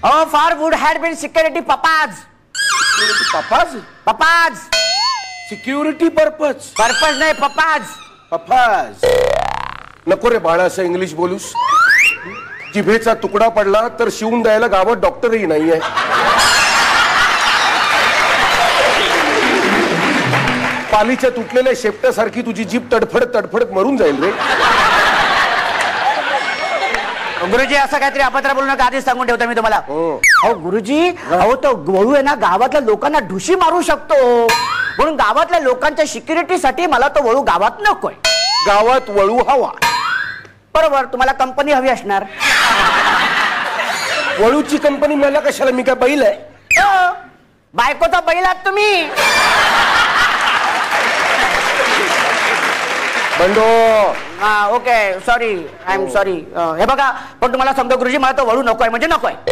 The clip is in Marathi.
Oh, far would had been security papas. पपाज Papas. Security purpose Purpose नाही papas. पपाज नको रे बाळा असं इंग्लिश बोलूस. जिभेचा तुकडा पडला तर शिवून द्यायला गावात डॉक्टरही नाहीये. पालीच्या तुटलेल्या शेपट्यासारखी तुझी जीभ तडफडत तडफडत मरून जाईल रे. गुरुजी असं काहीतरी अभद्र बोलू नका, आधीच सांगून ठेवतो मी तुम्हाला. हो. अहो गुरुजी, अहो तो वळू आहे ना गावातल्या लोकांना ढुशी मारू शकतो, म्हणून गावातल्या लोकांच्या सिक्युरिटीसाठी मला तो वळू गावात नकोय. गावात वळू हवा. बरोबर, तुम्हाला कंपनी हवी असणार. वळूची कंपनी मला कशाला, मी काय बैल आहे? बायकोचा बैल आहात तुम्ही. Bando okay, sorry, I am sorry. हे बघा, पण तुम्हाला सांगतो गुरुजी, मला तो वळू नकोय म्हणजे नकोय.